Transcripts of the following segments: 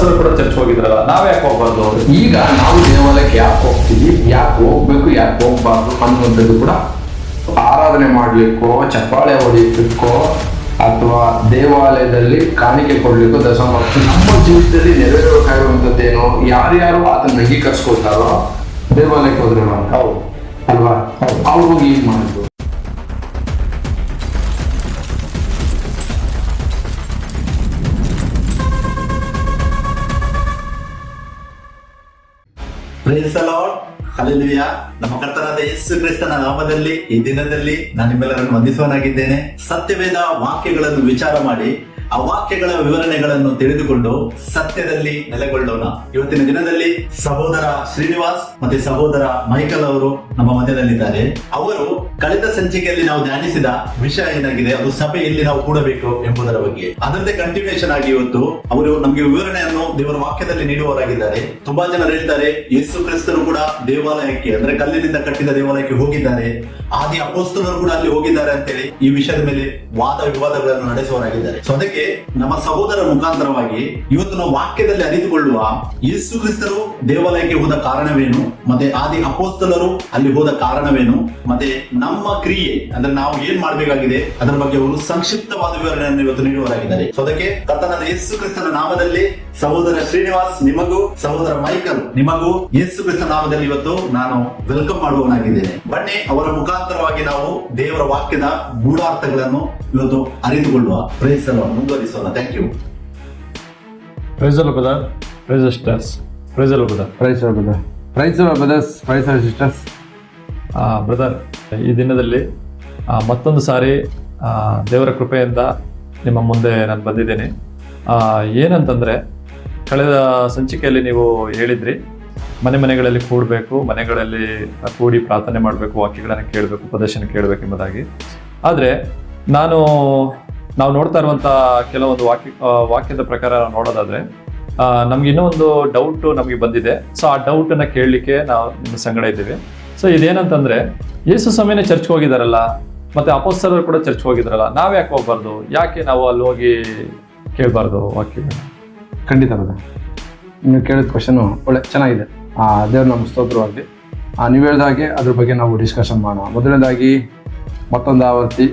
ಅಪೊಸ್ತಲರು ಕೂಡ ಚರ್ಚ್ ಹೋಗಿದ್ರಲ್ಲ, ನಾವ್ ಯಾಕೆ ಹೋಗ್ಬಾರ್ದು? ಈಗ ನಾವು ದೇವಾಲಯಕ್ಕೆ ಯಾಕೆ ಹೋಗ್ತೀವಿ, ಯಾಕೆ ಹೋಗ್ಬೇಕು, ಯಾಕೆ ಹೋಗ್ಬಾರ್ದು ಅನ್ನುವಂಥದ್ದು ಕೂಡ ಆರಾಧನೆ ಮಾಡ್ಲಿಕ್ಕೋ, ಚಪ್ಪಾಳೆ ಹೊಡಿಲಿಕ್ಕೋ, ಅಥವಾ ದೇವಾಲಯದಲ್ಲಿ ಕಾಣಿಕೆ ಕೊಡ್ಲಿಕ್ಕೋ, ದಶಮ ನಮ್ಮ ಜೀವಿತದಲ್ಲಿ ನೆರವೇರಬೇಕಾಗಿರುವಂಥದ್ದೇನೋ ಯಾರ್ಯಾರು ಅದನ್ನ ಅಂಗೀಕರಿಸ್ಕೊಳ್ತಾರೋ ದೇವಾಲಯಕ್ಕೆ ಹೋದ್ರೆ ಹೌದು ಅಲ್ವಾ, ಅವ್ರು ಹೋಗಿ ಏನ್ ಮಾಡಿದ್ರು? Praise the Lord, hallelujah. ನಮ್ಮ ಕರ್ತನಾದ ಯೇಸು ಕ್ರಿಸ್ತನ ನಾಮದಲ್ಲಿ ಈ ದಿನದಲ್ಲಿ ನಾನು ನಿಮ್ಮೆಲ್ಲರನ್ನು ವಂದಿಸುವನಾಗಿದ್ದೇನೆ. ಸತ್ಯವೇದ ವಾಕ್ಯಗಳನ್ನು ವಿಚಾರ ಮಾಡಿ ಆ ವಾಕ್ಯಗಳ ವಿವರಣೆಗಳನ್ನು ತಿಳಿದುಕೊಂಡು ಸತ್ಯದಲ್ಲಿ ನೆಲೆಗೊಳ್ಳೋಣ. ಇವತ್ತಿನ ದಿನದಲ್ಲಿ ಸಹೋದರ ಶ್ರೀನಿವಾಸ್ ಮತ್ತೆ ಸಹೋದರ ಮೈಕಲ್ ಅವರು ನಮ್ಮ ಮಧ್ಯದಲ್ಲಿದ್ದಾರೆ. ಅವರು ಕಳೆದ ಸಂಚಿಕೆಯಲ್ಲಿ ನಾವು ಧ್ಯಾನಿಸಿದ ವಿಷಯ ಏನಾಗಿದೆ, ಅದು ಸಭೆಯಲ್ಲಿ ನಾವು ಕೂಡಬೇಕು ಎಂಬುದರ ಬಗ್ಗೆ. ಅದರದ್ದೇ ಕಂಟಿನ್ಯೂಷನ್ ಆಗಿ ಇವತ್ತು ಅವರು ನಮಗೆ ವಿವರಣೆಯನ್ನು ದೇವರ ವಾಕ್ಯದಲ್ಲಿ ನೀಡುವವರಾಗಿದ್ದಾರೆ. ತುಂಬಾ ಜನರು ಹೇಳ್ತಾರೆ ಯೇಸು ಕ್ರಿಸ್ತರು ಕೂಡ ದೇವಾಲಯಕ್ಕೆ, ಅಂದ್ರೆ ಕಲ್ಲಿನಿಂದ ಕಟ್ಟಿದ ದೇವಾಲಯಕ್ಕೆ ಹೋಗಿದ್ದಾರೆ, ಆದಿ ಅಪೊಸ್ತಲರು ಕೂಡ ಅಲ್ಲಿ ಹೋಗಿದ್ದಾರೆ ಅಂತೇಳಿ ಈ ವಿಷಯದ ಮೇಲೆ ವಾದ ವಿವಾದಗಳನ್ನು ನಡೆಸುವವರಾಗಿದ್ದಾರೆ. ಸೊ ಅದಕ್ಕೆ ನಮ್ಮ ಸಹೋದರ ಮುಖಾಂತರವಾಗಿ ಇವತ್ತು ನಾವು ವಾಕ್ಯದಲ್ಲಿ ಅರಿತುಕೊಳ್ಳುವ ಯೇಸು ಕ್ರಿಸ್ತರು ದೇವಾಲಯಕ್ಕೆ ಹೋದ ಕಾರಣವೇನು, ಮತ್ತೆ ಆದಿ ಅಪೊಸ್ತಲರು ಅಲ್ಲಿ ಹೋದ ಕಾರಣವೇನು, ಮತ್ತೆ ನಮ್ಮ ಕ್ರಿಯೆ ಅಂದ್ರೆ ನಾವು ಏನ್ ಮಾಡಬೇಕಾಗಿದೆ ಅದರ ಬಗ್ಗೆ ಅವರು ಸಂಕ್ಷಿಪ್ತವಾದ ವಿವರಣೆಯನ್ನು ಇವತ್ತು ನೀಡುವವರಾಗಿದ್ದಾರೆ. ಸೊ ಅದಕ್ಕೆ ಕರ್ತನಾದ ಯೇಸು ಕ್ರಿಸ್ತನ ನಾಮದಲ್ಲಿ ಸಹೋದರ ಶ್ರೀನಿವಾಸ್ ನಿಮಗೂ, ಸಹೋದರ ಮೈಕಲ್ ನಿಮಗೂ ಯೇಸು ಕ್ರಿಸ್ತನ ನಾಮದಲ್ಲಿ ಇವತ್ತು ನಾನು ವೆಲ್ಕಮ್ ಮಾಡುವವನಾಗಿದ್ದೇನೆ. ಬನ್ನಿ ಅವರ ಮುಖಾಂತರವಾಗಿ ನಾವು ದೇವರ ವಾಕ್ಯದ ಗೂಢಾರ್ಥಗಳನ್ನು ಇವತ್ತು ಅರಿತುಕೊಳ್ಳುವ ಪ್ರಯತ್ನ ಮುಂದುವರಿಸೋಣ. Thank you. Praise the Lord brother, praise the sisters, praise the Lord brother, praise the Lord brother, praise the Lord brothers, praise the Lord sisters. Brother, ಈ ದಿನದಲ್ಲಿ ಮತ್ತೊಂದು ಸಾರಿ ದೇವರ ಕೃಪೆಯಿಂದ ನಿಮ್ಮ ಮುಂದೆ ನಾನು ಬಂದಿದ್ದೇನೆ. ಏನಂತಂದರೆ, ಕಳೆದ ಸಂಚಿಕೆಯಲ್ಲಿ ನೀವು ಹೇಳಿದ್ರಿ ಮನೆಗಳಲ್ಲಿ ಕೂಡಬೇಕು, ಮನೆಗಳಲ್ಲಿ ಕೂಡಿ ಪ್ರಾರ್ಥನೆ ಮಾಡಬೇಕು, ವಾಕ್ಯಗಳನ್ನು ಕೇಳಬೇಕು, ಉಪದೇಶನ ಕೇಳಬೇಕು ಎಂಬುದಾಗಿ. ಆದರೆ ನಾವು ನೋಡ್ತಾ ಇರುವಂಥ ಕೆಲವೊಂದು ವಾಕ್ಯದ ಪ್ರಕಾರ ನಾವು ನೋಡೋದಾದರೆ ನಮ್ಗೆ ಇನ್ನೂ ಒಂದು ಡೌಟು ನಮಗೆ ಬಂದಿದೆ. ಸೊ ಆ ಡೌಟನ್ನು ಕೇಳಲಿಕ್ಕೆ ನಾವು ನಿಮ್ಮ ಸಂಗಡ ಇದ್ದೀವಿ. ಸೊ ಇದೇನಂತಂದರೆ, ಯೇಸು ಸ್ವಾಮಿನೇ ಚರ್ಚ್ಗೆ ಹೋಗಿದ್ದಾರಲ್ಲ, ಮತ್ತು ಅಪೊಸ್ತಲರು ಕೂಡ ಚರ್ಚ್ಗೆ ಹೋಗಿದ್ದಾರಲ್ಲ, ನಾವು ಯಾಕೆ ಹೋಗ್ಬಾರ್ದು? ಯಾಕೆ ನಾವು ಅಲ್ಲಿ ಹೋಗಿ ಕೇಳಬಾರ್ದು ವಾಕ್ಯಗಳನ್ನ? ಖಂಡಿತ ಬದ, ನೀವು ಕೇಳಿದ ಕ್ವಶನು ಒಳ್ಳೆ ಚೆನ್ನಾಗಿದೆ. ದೇವ್ರ ನಮ್ಮ ಸ್ತೋತ್ರವಾಗಲಿ. ನೀವು ಹೇಳಿದಾಗೆ ಅದ್ರ ಬಗ್ಗೆ ನಾವು ಡಿಸ್ಕಷನ್ ಮಾಡೋಣ. ಮೊದಲನೇದಾಗಿ ಮತ್ತೊಂದು ಆವರ್ತಿ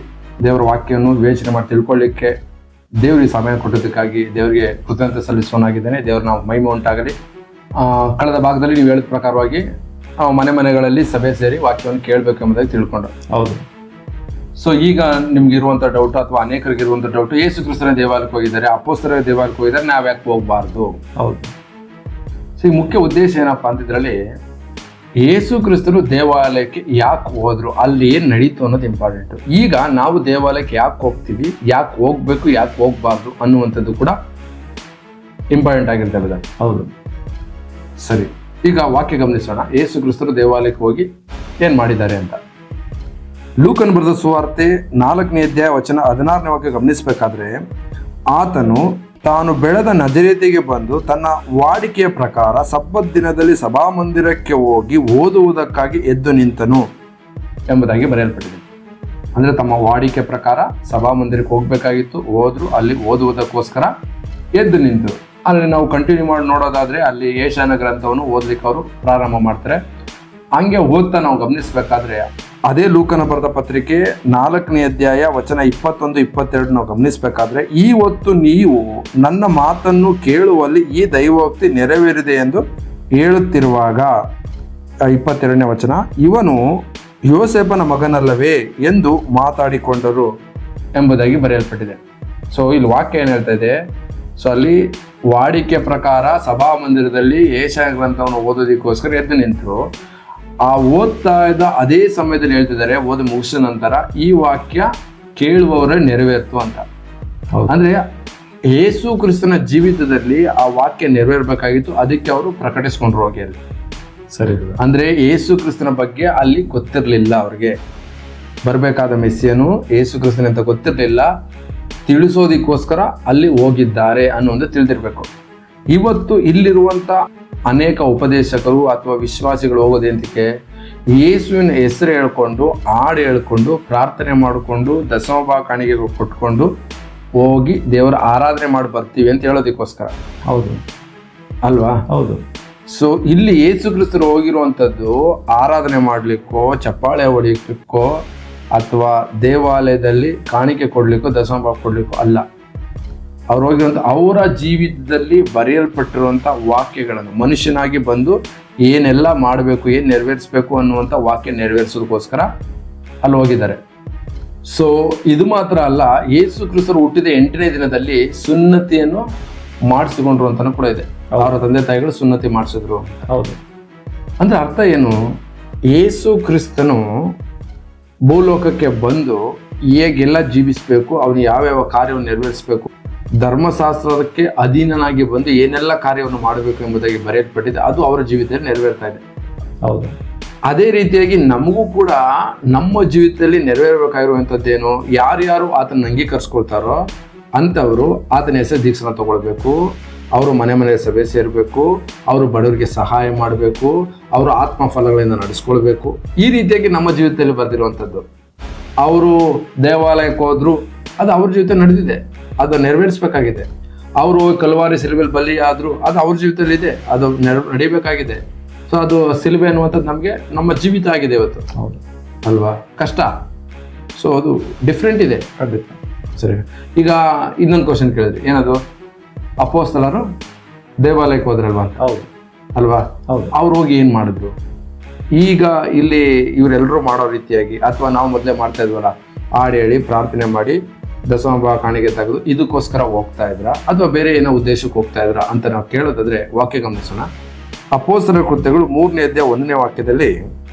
ದೇವರ ವಾಕ್ಯವನ್ನು ವಿವೇಚನೆ ಮಾಡಿ ತಿಳ್ಕೊಳ್ಳಿಕ್ಕೆ ದೇವರಿಗೆ ಸಮಯ ಕೊಟ್ಟದಕ್ಕಾಗಿ ದೇವರಿಗೆ ಕೃತಜ್ಞತೆ ಸಲ್ಲಿಸುವನಾಗಿದ್ದೇನೆ. ದೇವ್ರ ನಾವು ಮಹಿಮೆ ಉಂಟಾಗಲಿ. ಕಳೆದ ಭಾಗದಲ್ಲಿ ನೀವು ಹೇಳಿದ ಪ್ರಕಾರವಾಗಿ ಮನೆಗಳಲ್ಲಿ ಸಭೆ ಸೇರಿ ವಾಕ್ಯವನ್ನು ಕೇಳಬೇಕು ಎಂಬುದಾಗಿ ತಿಳ್ಕೊಂಡು. ಹೌದು. ಸೊ ಈಗ ನಿಮ್ಗಿರುವಂಥ ಡೌಟು ಅಥವಾ ಅನೇಕರಿಗಿರುವಂಥ ಡೌಟು, ಯೇಸು ಕ್ರಿಸ್ತನ ದೇವಾಲಯಕ್ಕೆ ಹೋಗಿದ್ದಾರೆ, ಅಪೊಸ್ತಲರ ದೇವಾಲಯಕ್ಕೆ ಹೋಗಿದ್ದಾರೆ, ನಾವು ಯಾಕೆ ಹೋಗಬಾರ್ದು? ಹೌದು. ಸೊ ಈ ಮುಖ್ಯ ಉದ್ದೇಶ ಏನಪ್ಪ ಅಂತ ಇದರಲ್ಲಿ, ಯೇಸು ಕ್ರಿಸ್ತರು ದೇವಾಲಯಕ್ಕೆ ಯಾಕೆ ಹೋದ್ರು, ಅಲ್ಲಿ ಏನು ನಡೀತು ಅನ್ನೋದು ಇಂಪಾರ್ಟೆಂಟು. ಈಗ ನಾವು ದೇವಾಲಯಕ್ಕೆ ಯಾಕೆ ಹೋಗ್ತೀವಿ, ಯಾಕೆ ಹೋಗ್ಬೇಕು, ಯಾಕೆ ಹೋಗ್ಬಾರ್ದು ಅನ್ನುವಂಥದ್ದು ಕೂಡ ಇಂಪಾರ್ಟೆಂಟ್ ಆಗಿರ್ತದೆ. ಹೌದು, ಸರಿ. ಈಗ ವಾಕ್ಯ ಗಮನಿಸೋಣ. ಯೇಸು ಕ್ರಿಸ್ತರು ದೇವಾಲಯಕ್ಕೆ ಹೋಗಿ ಏನು ಮಾಡಿದ್ದಾರೆ ಅಂತ. ಲೂಕನ ಬರೆದ ಸುವಾರ್ತೆ 4ನೇ ಅಧ್ಯಾಯ ವಚನ 16ನೇ ವಾಕ್ಯ ಗಮನಿಸಬೇಕಾದ್ರೆ, ಆತನು ತಾನು ಬೆಳೆದ ನಜರೇತಿಗೆ ಬಂದು ತನ್ನ ವಾಡಿಕೆಯ ಪ್ರಕಾರ ಸಬ್ಬತ್ ದಿನದಲ್ಲಿ ಸಭಾಮಂದಿರಕ್ಕೆ ಹೋಗಿ ಓದುವುದಕ್ಕಾಗಿ ಎದ್ದು ನಿಂತನು ಎಂಬುದಾಗಿ ಬರೆಯಲ್ಪಟ್ಟಿದೆ. ಅಂದರೆ ತಮ್ಮ ವಾಡಿಕೆ ಪ್ರಕಾರ ಸಭಾಮಂದಿರಕ್ಕೆ ಹೋಗ್ಬೇಕಾಗಿತ್ತು, ಹೋದ್ರು, ಅಲ್ಲಿ ಓದುವುದಕ್ಕೋಸ್ಕರ ಎದ್ದು ನಿಂತರು. ಅಲ್ಲಿ ನಾವು ಕಂಟಿನ್ಯೂ ಮಾಡಿ ನೋಡೋದಾದ್ರೆ ಅಲ್ಲಿ ಯೆಶಾಯನ ಗ್ರಂಥವನ್ನು ಓದ್ಲಿಕ್ಕೆ ಅವರು ಪ್ರಾರಂಭ ಮಾಡ್ತಾರೆ. ಹಂಗೆ ಓದ್ತಾ ನಾವು ಗಮನಿಸಬೇಕಾದ್ರೆ ಅದೇ ಲೂಕನ ಬರೆದ ಪತ್ರಿಕೆ 4ನೇ ಅಧ್ಯಾಯ ವಚನ 21-22 ನಾವು ಗಮನಿಸಬೇಕಾದ್ರೆ, ಈ ಹೊತ್ತು ನೀವು ನನ್ನ ಮಾತನ್ನು ಕೇಳುವಲ್ಲಿ ಈ ದೈವೋಕ್ತಿ ನೆರವೇರಿದೆ ಎಂದು ಹೇಳುತ್ತಿರುವಾಗ, 22ನೇ ವಚನ, ಇವನು ಯೋಸೇಫನ ಮಗನಲ್ಲವೇ ಎಂದು ಮಾತಾಡಿಕೊಂಡರು ಎಂಬುದಾಗಿ ಬರೆಯಲ್ಪಟ್ಟಿದೆ. ಸೊ ಇಲ್ಲಿ ವಾಕ್ಯ ಏನು ಹೇಳ್ತಾ ಇದೆ, ಸೊ ಅಲ್ಲಿ ವಾಡಿಕೆ ಪ್ರಕಾರ ಸಭಾಮಂದಿರದಲ್ಲಿ ಯೆಶಾಯ ಗ್ರಂಥವನ್ನು ಓದೋದಕ್ಕೋಸ್ಕರ ಎದ್ದು ನಿಂತರು. ಆ ಓದ್ತಾ ಇದ್ದ ಅದೇ ಸಮಯದಲ್ಲಿ ಹೇಳ್ತಿದ್ದಾರೆ, ಓದಿ ಮುಗಿಸಿದ ನಂತರ ಈ ವಾಕ್ಯ ಕೇಳುವವರೇ ನೆರವೇರ್ತು ಅಂತ. ಅಂದ್ರೆ ಯೇಸು ಕ್ರಿಸ್ತನ ಜೀವಿತದಲ್ಲಿ ಆ ವಾಕ್ಯ ನೆರವೇರ್ಬೇಕಾಗಿತ್ತು, ಅದಕ್ಕೆ ಅವರು ಪ್ರಕಟಿಸ್ಕೊಂಡ್ರು ಹೋಗಿ ಅಲ್ಲಿ. ಸರಿ. ಅಂದ್ರೆ ಯೇಸು ಕ್ರಿಸ್ತನ ಬಗ್ಗೆ ಅಲ್ಲಿ ಗೊತ್ತಿರಲಿಲ್ಲ, ಅವ್ರಿಗೆ ಬರಬೇಕಾದ ಮೆಸ್ಸಿಯನು ಯೇಸು ಕ್ರಿಸ್ತನ ಅಂತ ಗೊತ್ತಿರಲಿಲ್ಲ, ತಿಳಿಸೋದಿಕ್ಕೋಸ್ಕರ ಅಲ್ಲಿ ಹೋಗಿದ್ದಾರೆ ಅನ್ನೋದು ತಿಳಿದಿರ್ಬೇಕು. ಇವತ್ತು ಇಲ್ಲಿರುವಂತ ಅನೇಕ ಉಪದೇಶಕರು ಅಥವಾ ವಿಶ್ವಾಸಿಗಳು ಹೋಗೋದೇಂತಕ್ಕೆ, ಯೇಸುವಿನ ಹೆಸರು ಹೇಳ್ಕೊಂಡು, ಹಾಡು ಹೇಳ್ಕೊಂಡು, ಪ್ರಾರ್ಥನೆ ಮಾಡಿಕೊಂಡು, ದಶಮಭಾಗ ಕಾಣಿಕೆ ಕೊಟ್ಕೊಂಡು ಹೋಗಿ ದೇವರ ಆರಾಧನೆ ಮಾಡಿ ಬರ್ತೀವಿ ಅಂತ ಹೇಳೋದಕ್ಕೋಸ್ಕರ. ಹೌದು. ಅಲ್ವಾ? ಹೌದು. ಸೊ ಇಲ್ಲಿ ಯೇಸು ಕ್ರಿಸ್ತರು ಹೋಗಿರುವಂಥದ್ದು ಆರಾಧನೆ ಮಾಡಲಿಕ್ಕೋ, ಚಪ್ಪಾಳೆ ಹೊಡಿಲಿಕ್ಕೋ, ಅಥವಾ ದೇವಾಲಯದಲ್ಲಿ ಕಾಣಿಕೆ ಕೊಡ್ಲಿಕ್ಕೋ, ದಶಮಭಾಗ ಕೊಡ್ಲಿಕ್ಕೋ ಅಲ್ಲ. ಅವ್ರು ಹೋಗಿರುವಂಥ ಅವರ ಜೀವಿತದಲ್ಲಿ ಬರೆಯಲ್ಪಟ್ಟಿರುವಂಥ ವಾಕ್ಯಗಳನ್ನು ಮನುಷ್ಯನಾಗಿ ಬಂದು ಏನೆಲ್ಲ ಮಾಡಬೇಕು, ಏನು ನೆರವೇರಿಸಬೇಕು ಅನ್ನುವಂಥ ವಾಕ್ಯ ನೆರವೇರಿಸೋದಕ್ಕೋಸ್ಕರ ಅಲ್ಲಿ ಹೋಗಿದ್ದಾರೆ. ಸೊ ಇದು ಮಾತ್ರ ಅಲ್ಲ, ಯೇಸು ಕ್ರಿಸ್ತರು ಹುಟ್ಟಿದ 8ನೇ ದಿನದಲ್ಲಿ ಸುನ್ನತಿಯನ್ನು ಮಾಡಿಸಿಕೊಂಡ್ರು ಅಂತಾನು ಕೂಡ ಇದೆ. ಅವರ ತಂದೆ ತಾಯಿಗಳು ಸುನ್ನತಿ ಮಾಡಿಸಿದ್ರು. ಹೌದು. ಅಂದ್ರೆ ಅರ್ಥ ಏನು? ಯೇಸು ಕ್ರಿಸ್ತನು ಭೂಲೋಕಕ್ಕೆ ಬಂದು ಹೇಗೆಲ್ಲ ಜೀವಿಸಬೇಕು, ಅವನು ಯಾವ್ಯಾವ ಕಾರ್ಯವನ್ನು ನೆರವೇರಿಸಬೇಕು, ಧರ್ಮಶಾಸ್ತ್ರಕ್ಕೆ ಅಧೀನನಾಗಿ ಬಂದು ಏನೆಲ್ಲ ಕಾರ್ಯವನ್ನು ಮಾಡಬೇಕು ಎಂಬುದಾಗಿ ಬರೆಯಲ್ಪಟ್ಟಿದೆ. ಅದು ಅವರ ಜೀವಿತದಲ್ಲಿ ನೆರವೇರ್ತಾ ಇದೆ. ಹೌದು. ಅದೇ ರೀತಿಯಾಗಿ ನಮಗೂ ಕೂಡ ನಮ್ಮ ಜೀವಿತದಲ್ಲಿ ನೆರವೇರಬೇಕಾಗಿರುವಂಥದ್ದೇನು, ಯಾರ್ಯಾರು ಆತನ ಅಂಗೀಕರಿಸ್ಕೊಳ್ತಾರೋ ಅಂಥವರು ಆತನ ಹೆಸರು ದೀಕ್ಷೆನ ತಗೊಳ್ಬೇಕು, ಅವರು ಮನೆ ಮನೆ ಸಭೆ ಸೇರಬೇಕು, ಅವರು ಬಡವರಿಗೆ ಸಹಾಯ ಮಾಡಬೇಕು, ಅವರು ಆತ್ಮ ಫಲಗಳಿಂದ ನಡೆಸ್ಕೊಳ್ಬೇಕು. ಈ ರೀತಿಯಾಗಿ ನಮ್ಮ ಜೀವಿತದಲ್ಲಿ ಬರೆದಿರುವಂಥದ್ದು. ಅವರು ದೇವಾಲಯಕ್ಕೆ ಹೋದ್ರು, ಅದು ಅವ್ರ ಜೀವಿತ ನಡೆದಿದೆ, ಅದು ನೆರವೇರಿಸಬೇಕಾಗಿದೆ. ಅವರು ಕಲ್ವಾರಿ ಸಿಲುಬೆಯಲ್ಲಿ ಬಲಿ ಆದ್ರು, ಅದು ಅವ್ರ ಜೀವಿತದಲ್ಲಿ ಇದೆ, ಅದು ನಡಿಬೇಕಾಗಿದೆ. ಸೊ ಅದು ಸಿಲುಬೆ ಅನ್ನುವಂಥದ್ದು ನಮಗೆ ನಮ್ಮ ಜೀವಿತ ಆಗಿದೆ ಇವತ್ತು. ಹೌದು ಅಲ್ವಾ? ಕಷ್ಟ. ಸೊ ಅದು ಡಿಫ್ರೆಂಟ್ ಇದೆ. ಖಂಡಿತ. ಸರಿ, ಈಗ ಇನ್ನೊಂದು ಕ್ವಶನ್ ಕೇಳಿದ್ರಿ, ಏನದು? ಅಪೊಸ್ತಲರು ದೇವಾಲಯಕ್ಕೆ ಹೋದ್ರಲ್ವಾ ಅಂತ. ಹೌದು ಅಲ್ವಾ? ಹೌದು. ಅವ್ರು ಹೋಗಿ ಏನ್ ಮಾಡಿದ್ರು? ಈಗ ಇಲ್ಲಿ ಇವರೆಲ್ಲರೂ ಮಾಡೋ ರೀತಿಯಾಗಿ, ಅಥವಾ ನಾವು ಮೊದಲೇ ಮಾಡ್ತಾ ಇದ್ವಲ್ಲ, ಹಾಡು ಹೇಳಿ ಪ್ರಾರ್ಥನೆ ಮಾಡಿ ದಶಮಭಾಗ ಕಾಣಿಕೆ ತೆಗೆದು ಇದಕ್ಕೋಸ್ಕರ ಹೋಗ್ತಾ ಇದ್ರ, ಅಥವಾ ಬೇರೆ ಏನೋ ಉದ್ದೇಶಕ್ಕೆ ಹೋಗ್ತಾ ಇದ್ರ ಅಂತ ನಾವು ಕೇಳೋದಾದ್ರೆ ವಾಕ್ಯ ಗಮನಿಸೋಣ. ಅಪೊಸ್ತಲರ ಕೃತ್ಯಗಳು 3ನೇ ಅಧ್ಯಾಯ 1ನೇ ವಾಕ್ಯದಲ್ಲಿ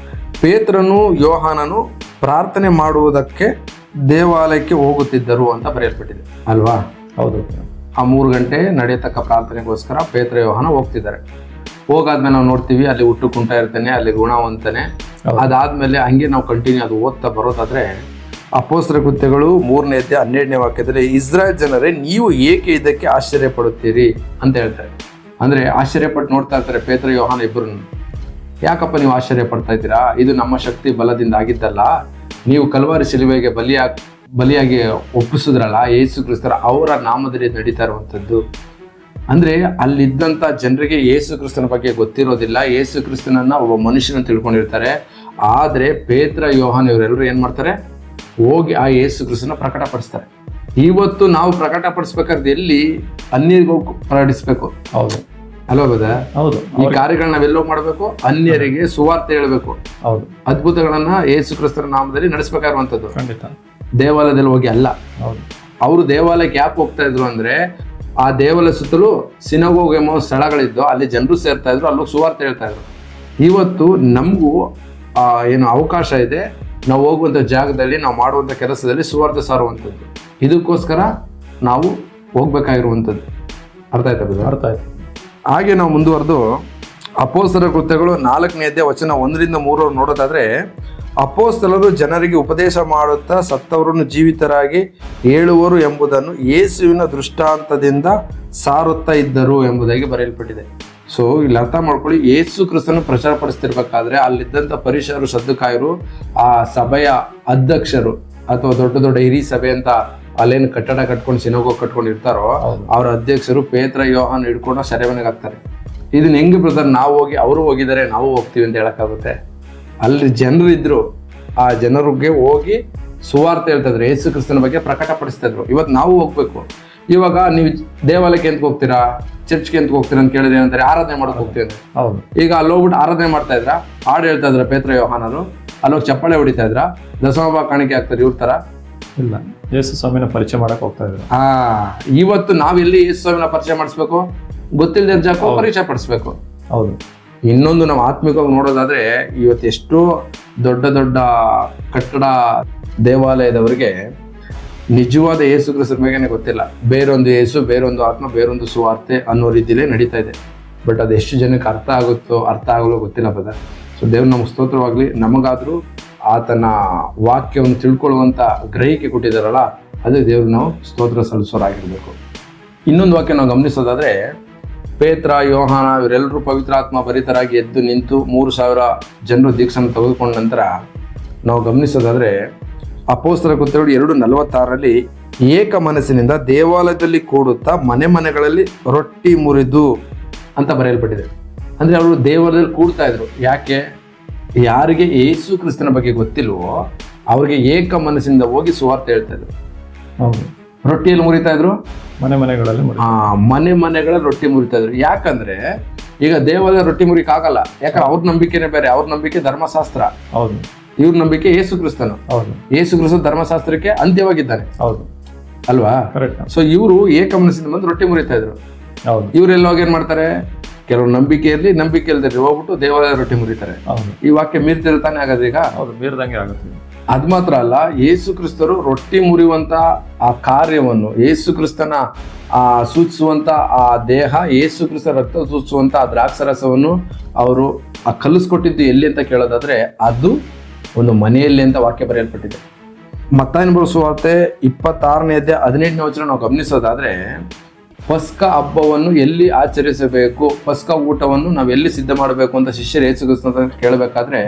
ಪೇತ್ರನು ಯೋಹಾನನು ಪ್ರಾರ್ಥನೆ ಮಾಡುವುದಕ್ಕೆ ದೇವಾಲಯಕ್ಕೆ ಹೋಗುತ್ತಿದ್ದರು ಅಂತ ಬರೆಯಲ್ಪಟ್ಟಿದೆ ಅಲ್ವಾ? ಹೌದು. ಆ 3 ಗಂಟೆ ನಡೆಯತಕ್ಕ ಪ್ರಾರ್ಥನೆಗೋಸ್ಕರ ಪೇತ್ರ ಯೋಹಾನ ಹೋಗ್ತಿದ್ದಾರೆ. ಹೋಗಾದ್ಮೇಲೆ ನಾವು ನೋಡ್ತೀವಿ, ಅಲ್ಲಿ ಹುಟ್ಟು ಕುಂಟ ಇರ್ತಾನೆ, ಅಲ್ಲಿ ಗುಣವಂತಾನೆ. ಅದಾದ್ಮೇಲೆ ಹಂಗೆ ನಾವು ಕಂಟಿನ್ಯೂ ಅದು ಓದ್ತಾ ಬರೋದಾದ್ರೆ ಅಪೊಸ್ತಲರ ಕೃತ್ಯಗಳು 3ನೇ ಅಧ್ಯಾಯ 12ನೇ ವಾಕ್ಯದಲ್ಲಿ ಇಸ್ರಾಯೇಲ್ ಜನರೇ, ನೀವು ಏಕೆ ಇದಕ್ಕೆ ಆಶ್ಚರ್ಯ ಪಡುತ್ತೀರಿ ಅಂತ ಹೇಳ್ತಾರೆ. ಅಂದ್ರೆ ಆಶ್ಚರ್ಯಪಟ್ಟು ನೋಡ್ತಾ ಇರ್ತಾರೆ ಪೇತ್ರ ಯೋಹಾನ ಇಬ್ಬರನ್ನು. ಯಾಕಪ್ಪ ನೀವು ಆಶ್ಚರ್ಯ ಪಡ್ತಾ ಇದ್ದೀರಾ? ಇದು ನಮ್ಮ ಶಕ್ತಿ ಬಲದಿಂದ ಆಗಿದ್ದಲ್ಲ, ನೀವು ಕಲ್ವಾರಿ ಶಿಲುಬೆಗೆ ಬಲಿಯಾಗಿ ಒಪ್ಪಿಸಿದ್ರಲ್ಲ ಯೇಸು ಕ್ರಿಸ್ತರ, ಅವರ ನಾಮದಲ್ಲಿ ನಡೀತಾ ಇರುವಂಥದ್ದು. ಅಂದ್ರೆ ಅಲ್ಲಿದ್ದಂಥ ಜನರಿಗೆ ಯೇಸು ಕ್ರಿಸ್ತನ ಬಗ್ಗೆ ಗೊತ್ತಿರೋದಿಲ್ಲ, ಯೇಸು ಕ್ರಿಸ್ತನನ್ನ ಒಬ್ಬ ಮನುಷ್ಯನ ತಿಳ್ಕೊಂಡಿರ್ತಾರೆ. ಆದ್ರೆ ಪೇತ್ರ ಯೋಹಾನ ಇವರೆಲ್ಲರೂ ಏನ್ ಮಾಡ್ತಾರೆ? ಹೋಗಿ ಆ ಯೇಸು ಕ್ರಿಸ್ತನ ಪ್ರಕಟಪಡಿಸ್ತಾರೆ. ಇವತ್ತು ನಾವು ಪ್ರಕಟಪಡಿಸ್ಬೇಕಾದ್ರೆ ಎಲ್ಲಿ? ಅನ್ಯರಿಗೂ ಪ್ರಕಟಿಸ್ಬೇಕು. ಹೌದು ಅಲ್ವಾ ಬದ? ಹೌದು. ಈ ಕಾರ್ಯಗಳನ್ನ ನಾವೆಲ್ಲೋ ಮಾಡಬೇಕು, ಅನ್ಯರಿಗೆ ಸುವಾರ್ತೆ ಹೇಳಬೇಕು. ಹೌದು. ಅದ್ಭುತಗಳನ್ನ ಯೇಸು ಕ್ರಿಸ್ತರ ನಾಮದಲ್ಲಿ ನಡೆಸಬೇಕಾಗಿರುವಂಥದ್ದು. ಖಂಡಿತ. ದೇವಾಲಯದಲ್ಲಿ ಹೋಗಿ ಅಲ್ಲ. ಹೌದು. ಅವರು ದೇವಾಲಯಕ್ಕೆ ಯಾಕೆ ಹೋಗ್ತಾ ಇದ್ರು ಅಂದ್ರೆ, ಆ ದೇವಾಲಯ ಸುತ್ತಲೂ ಸಿನಗೋಗ್ ಎಂಬ ಸ್ಥಳಗಳಿದ್ದು, ಅಲ್ಲಿ ಜನರು ಸೇರ್ತಾ ಇದ್ರು, ಅಲ್ಲೂ ಸುವಾರ್ತೆ ಹೇಳ್ತಾ ಇದ್ರು. ಇವತ್ತು ನಮಗೂ ಏನು ಅವಕಾಶ ಇದೆ, ನಾವು ಹೋಗುವಂಥ ಜಾಗದಲ್ಲಿ, ನಾವು ಮಾಡುವಂಥ ಕೆಲಸದಲ್ಲಿ ಸುವಾರ್ತೆ ಸಾರುವಂಥದ್ದು. ಇದಕ್ಕೋಸ್ಕರ ನಾವು ಹೋಗ್ಬೇಕಾಗಿರುವಂಥದ್ದು. ಅರ್ಥ ಆಯ್ತಾ? ಅರ್ಥ ಆಯ್ತು. ಹಾಗೆ ನಾವು ಮುಂದುವರೆದು ಅಪೊಸ್ತಲರ ಕೃತ್ಯಗಳು 4ನೇ ಅಧ್ಯಾಯ ವಚನ 1ರಿಂದ 3 ನೋಡೋದಾದ್ರೆ, ಅಪೊಸ್ತಲರು ಜನರಿಗೆ ಉಪದೇಶ ಮಾಡುತ್ತಾ ಸತ್ತವರನ್ನು ಜೀವಿತರಾಗಿ ಹೇಳುವರು ಎಂಬುದನ್ನು ಯೇಸುವಿನ ದೃಷ್ಟಾಂತದಿಂದ ಸಾರುತ್ತಾ ಇದ್ದರು ಎಂಬುದಾಗಿ ಬರೆಯಲ್ಪಟ್ಟಿದೆ. ಸೊ ಇಲ್ಲಿ ಅರ್ಥ ಮಾಡ್ಕೊಳ್ಳಿ, ಯೇಸು ಕ್ರಿಸ್ತನ ಪ್ರಚಾರ ಪಡಿಸ್ತಿರ್ಬೇಕಾದ್ರೆ ಅಲ್ಲಿದ್ದಂಥ ಪರಿಸರರು, ಸದ್ದುಕಾಯರು, ಆ ಸಭೆಯ ಅಧ್ಯಕ್ಷರು ಅಥವಾ ದೊಡ್ಡ ದೊಡ್ಡ ಹಿರಿ ಸಭೆ ಅಂತ ಅಲ್ಲೇನು ಕಟ್ಟಡ ಕಟ್ಕೊಂಡು ಸಿನಗೋಗ್ ಕಟ್ಕೊಂಡು ಇರ್ತಾರೋ ಅವ್ರ ಅಧ್ಯಕ್ಷರು ಪೇತ್ರ ಯೋಹಾನ ಹಿಡ್ಕೊಂಡು ಸೆರೆಮನೆಗೆ ಹಾಕ್ತಾರೆ. ಇದನ್ನ ಹೆಂಗೆ ಬ್ರದರ್ ನಾವು ಹೋಗಿ, ಅವರು ಹೋಗಿದ್ದಾರೆ ನಾವು ಹೋಗ್ತೀವಿ ಅಂತ ಹೇಳಕ್ಕಾಗುತ್ತೆ? ಅಲ್ಲಿ ಜನರು ಇದ್ರು, ಆ ಜನರಿಗೆ ಹೋಗಿ ಸುವಾರ್ತೆ ಹೇಳ್ತಾ ಇದ್ರು, ಯೇಸು ಕ್ರಿಸ್ತನ ಬಗ್ಗೆ ಪ್ರಕಟಪಡಿಸ್ತಾ ಇದ್ರು. ಇವತ್ತು ನಾವು ಹೋಗ್ಬೇಕು. ಇವಾಗ ನೀವು ದೇವಾಲಯಕ್ಕೆ ಎಂತ ಹೋಗ್ತೀರಾ, ಚರ್ಚ್ಗೆ ಎಂತ ಹೋಗ್ತೀರಾ ಅಂತ ಕೇಳಿದ್ರೆ ಏನಂತಾರೆ? ಆರಾಧನೆ ಮಾಡಕ್ ಹೋಗ್ತೀವಿ ಅಂತ. ಹೌದು. ಈಗ ಅಲ್ಲಿ ಹೋಗ್ಬಿಟ್ಟು ಆರಾಧನೆ ಮಾಡ್ತಾ ಇದ್ರ, ಹಾಡು ಹೇಳ್ತಾ ಇದ್ರ ಪೇತ್ರ ಯೋಹಾನರು, ಅಲ್ಲೋಗಿ ಚಪ್ಪಾಳೆ ಹೊಡಿತಾ ಇದ್ರ, ದಶಮಭಾಗ ಕಾಣಿಕೆ ಆಗ್ತಾರೆ ಇವ್ರ ತರ ಇಲ್ಲ, ಯೇಸು ಸ್ವಾಮಿನ ಪರಿಚಯ ಮಾಡಕ್ ಹೋಗ್ತಾ ಇದ್ರು. ಇವತ್ತು ನಾವೆಲ್ಲಿ ಯೇಸು ಸ್ವಾಮಿನ ಪರಿಚಯ ಮಾಡಿಸ್ಬೇಕು? ಗೊತ್ತಿಲ್ಲದೆ ಜಾಗ ಪರಿಚಯ ಪಡಿಸ್ಬೇಕು. ಹೌದು. ಇನ್ನೊಂದು ನಾವು ಆತ್ಮಿಕವಾಗಿ ನೋಡೋದಾದ್ರೆ, ಇವತ್ತು ಎಷ್ಟೋ ದೊಡ್ಡ ದೊಡ್ಡ ಕಟ್ಟಡ ದೇವಾಲಯದವರಿಗೆ ನಿಜವಾದ ಯೇಸು ಕ್ರಿಸ್ತರ ಮೇಗೇನೆ ಗೊತ್ತಿಲ್ಲ. ಬೇರೊಂದು ಯೇಸು, ಬೇರೊಂದು ಆತ್ಮ, ಬೇರೊಂದು ಸುವಾರ್ತೆ ಅನ್ನೋ ರೀತಿಲೇ ನಡೀತಾ ಇದೆ. ಬಟ್ ಅದು ಎಷ್ಟು ಜನಕ್ಕೆ ಅರ್ಥ ಆಗುತ್ತೋ ಅರ್ಥ ಆಗಲೋ ಗೊತ್ತಿಲ್ಲ ಬದ. ಸೊ ದೇವ್ರು ನಮ್ಗೆ ಸ್ತೋತ್ರವಾಗ್ಲಿ. ನಮಗಾದ್ರೂ ಆತನ ವಾಕ್ಯವನ್ನು ತಿಳ್ಕೊಳ್ಳುವಂಥ ಗ್ರಹಿಕೆ ಕೊಟ್ಟಿದ್ದಾರಲ್ಲ, ಅದೇ ದೇವ್ರು ನಾವು ಸ್ತೋತ್ರ ಸಲ್ಲಿಸೋರಾಗಿರ್ಬೇಕು. ಇನ್ನೊಂದು ವಾಕ್ಯ ನಾವು ಗಮನಿಸೋದಾದ್ರೆ, ಪೇತ್ರ ಯೋಹಾನ ಇವರೆಲ್ಲರೂ ಪವಿತ್ರಾತ್ಮ ಭರಿತರಾಗಿ ಎದ್ದು ನಿಂತು 3,000 ಜನರು ದೀಕ್ಷೆಯನ್ನು ತೆಗೆದುಕೊಂಡ ನಂತರ ನಾವು ಗಮನಿಸೋದಾದ್ರೆ, ಅಪೊಸ್ತಲರ ಕೃತ್ಯಗಳು 2:46 ಏಕ ಮನಸ್ಸಿನಿಂದ ದೇವಾಲಯದಲ್ಲಿ ಕೂಡುತ್ತಾ ಮನೆ ಮನೆಗಳಲ್ಲಿ ರೊಟ್ಟಿ ಮುರಿದು ಅಂತ ಬರೆಯಲ್ಪಟ್ಟಿದೆ. ಅಂದ್ರೆ ಅವರು ದೇವರದಲ್ಲಿ ಕೂಡ್ತಾ ಇದ್ರು. ಯಾಕೆ? ಯಾರಿಗೆ ಯೇಸು ಕ್ರಿಸ್ತನ ಬಗ್ಗೆ ಗೊತ್ತಿಲ್ವೋ ಅವ್ರಿಗೆ ಏಕ ಮನಸ್ಸಿಂದ ಹೋಗಿ ಸುವಾರ್ತೆ ಹೇಳ್ತಾ ಇದ್ರು. ಹೌದು. ರೊಟ್ಟಿಯಲ್ಲಿ ಮುರಿತಾ ಇದ್ರು, ಮನೆಗಳಲ್ಲಿ ಮನೆಗಳಲ್ಲಿ ರೊಟ್ಟಿ ಮುರಿತಾ ಇದ್ರು. ಯಾಕಂದ್ರೆ ಈಗ ದೇವಾಲಯ ರೊಟ್ಟಿ ಮುರಿಕ್ ಆಗಲ್ಲ. ಯಾಕಂದ್ರೆ ಅವ್ರ ನಂಬಿಕೆನೇ ಬೇರೆ. ಅವ್ರ ನಂಬಿಕೆ ಧರ್ಮಶಾಸ್ತ್ರ, ಹೌದು. ಇವ್ರ ನಂಬಿಕೆ ಯೇಸು ಕ್ರಿಸ್ತನು. ಹೌದು. ಯೇಸು ಕ್ರಿಸ್ತ ಧರ್ಮಶಾಸ್ತ್ರಕ್ಕೆ ಅಂತ್ಯವಾಗಿದ್ದಾನೆ, ಹೌದು ಅಲ್ವಾ? ಕರೆಕ್ಟ್. ಸೊ ಇವರು ಏಕ ಮನಸ್ಸಿಂದ ಬಂದು ರೊಟ್ಟಿ ಮುರಿತಾ ಇದ್ರು. ಹೌದು. ಇವರೆಲ್ಲ ಹೋಗಿ ಏನ್ ಮಾಡ್ತಾರೆ? ಕೆಲವರು ನಂಬಿಕೆ ಇರ್ಲಿ, ನಂಬಿಕೆ ಇಲ್ದಿರಿ ಹೋಗ್ಬಿಟ್ಟು ದೇವಾಲಯ ರೊಟ್ಟಿ ಮುರಿತಾರೆ. ಹೌದು. ಈ ವಾಕ್ಯ ಮೀರ್ತಿರ್ತಾನೆ ಆಗೋದು ಈಗ. ಹೌದು, ಮೀರ್ದಂಗೆ ಆಗುತ್ತೆ. ಅದ್ ಮಾತ್ರ ಅಲ್ಲ, ಯೇಸು ಕ್ರಿಸ್ತರು ರೊಟ್ಟಿ ಮುರಿಯುವಂತ ಆ ಕಾರ್ಯವನ್ನು, ಯೇಸು ಕ್ರಿಸ್ತನ ಸೂಚಿಸುವಂತ ಆ ದೇಹ, ಯೇಸು ಕ್ರಿಸ್ತ ರಕ್ತ ಸೂಚಿಸುವಂತ ಆ ದ್ರಾಕ್ಷರಸವನ್ನು ಅವರು ಕಲಿಸ್ಕೊಟ್ಟಿದ್ದು ಎಲ್ಲಿ ಅಂತ ಕೇಳೋದಾದ್ರೆ ಅದು ಒಂದು ಮನೆಯಲ್ಲಿ ಅಂತ ವಾಕ್ಯ ಬರೆಯಲ್ಪಟ್ಟಿದೆ. ಮತ್ತಾಯನ ಬರೆದ ಸುವಾರ್ತೆ 26ನೇ ಅಧ್ಯಾಯ 17ನೇ ವಚನ ನಾವು ಗಮನಿಸೋದಾದ್ರೆ, ಪಸ್ಕ ಹಬ್ಬವನ್ನು ಎಲ್ಲಿ ಆಚರಿಸಬೇಕು, ಪಸ್ಕ ಊಟವನ್ನು ನಾವು ಎಲ್ಲಿ ಸಿದ್ಧ ಮಾಡಬೇಕು ಅಂತ ಶಿಷ್ಯರು ಯೇಸು ಕ್ರಿಸ್ತ ಕೇಳಬೇಕಾದ್ರೆ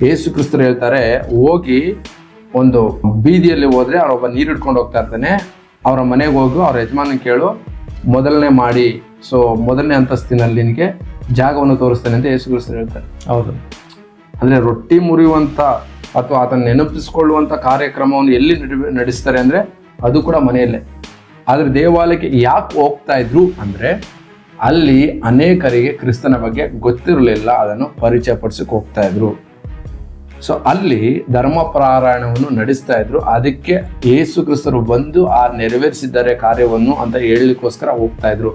ಯೇಸು ಕ್ರಿಸ್ತರು ಹೇಳ್ತಾರೆ, ಹೋಗಿ ಒಂದು ಬೀದಿಯಲ್ಲಿ ಹೋದ್ರೆ ಅವರೊಬ್ಬ ನೀರು ಹಿಡ್ಕೊಂಡು ಹೋಗ್ತಾ ಇರ್ತಾನೆ, ಅವರ ಮನೆಗೆ ಹೋಗು, ಅವ್ರ ಯಜಮಾನ ಕೇಳು, ಮೊದಲನೇ ಮಾಡಿ, ಸೊ ಮೊದಲನೇ ಅಂತಸ್ತಿನಲ್ಲಿ ನಿನಗೆ ಜಾಗವನ್ನು ತೋರಿಸ್ತಾನೆ ಅಂತ ಯೇಸು ಕ್ರಿಸ್ತರು ಹೇಳ್ತಾರೆ. ಹೌದು. ಅಂದ್ರೆ ರೊಟ್ಟಿ ಮುರಿಯುವಂತ ಅಥವಾ ಆತನ ನೆನಪಿಸ್ಕೊಳ್ಳುವಂತ ಕಾರ್ಯಕ್ರಮವನ್ನು ಎಲ್ಲಿ ನಡೆಸ್ತಾರೆ ಅಂದ್ರೆ ಅದು ಕೂಡ ಮನೆಯಲ್ಲೇ. ಆದ್ರೆ ದೇವಾಲಯಕ್ಕೆ ಯಾಕೆ ಹೋಗ್ತಾ ಇದ್ರು ಅಂದ್ರೆ ಅಲ್ಲಿ ಅನೇಕರಿಗೆ ಕ್ರಿಸ್ತನ ಬಗ್ಗೆ ಗೊತ್ತಿರಲಿಲ್ಲ, ಅದನ್ನು ಪರಿಚಯ ಪಡಿಸಕ್ಕೆ ಹೋಗ್ತಾ ಇದ್ರು. ಸೊ ಅಲ್ಲಿ ಧರ್ಮ ಪಾರಾಯಣವನ್ನು ನಡೆಸ್ತಾ ಇದ್ರು. ಅದಕ್ಕೆ ಯೇಸು ಕ್ರಿಸ್ತರು ಬಂದು ನೆರವೇರಿಸಿದ್ದಾರೆ ಕಾರ್ಯವನ್ನು ಅಂತ ಹೇಳಲಿಕ್ಕೋಸ್ಕರ ಹೋಗ್ತಾ ಇದ್ರು.